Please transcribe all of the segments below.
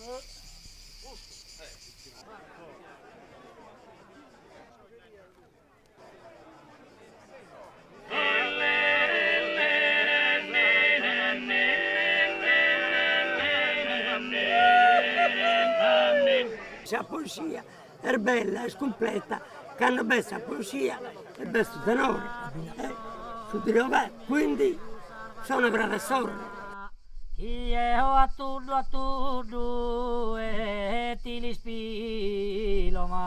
Se la poesia è bella, è completa, che hanno bella poesia e bello tenore. Su di dove? Quindi sono agradecendo. Io a tutto e ti li spilo Non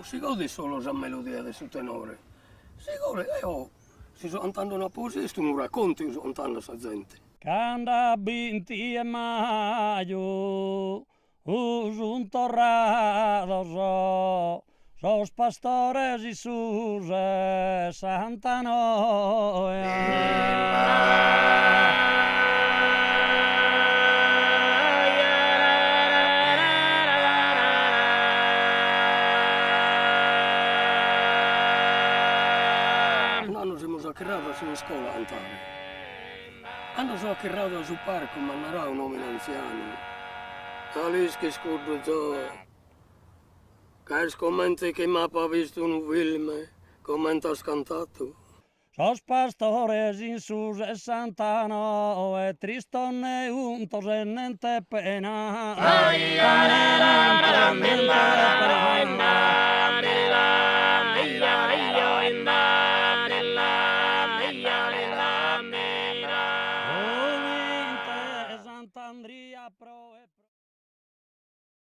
si gode solo la melodia del suo tenore, si gode, si sono cantando una poesia, sto un racconto, io sto cantando a gente. Canda binti e maio, un torrado sos pastores y sus Santa Hanno siamo saccherati sulla scuola a cantare. Hanno saccherati sul parco, ma non era un uomo anziano. Alice che scordo già. Che scommente che mi ha visto un film, come ha scantato. Sos pastores in sus Santa Tristonne untos en pena.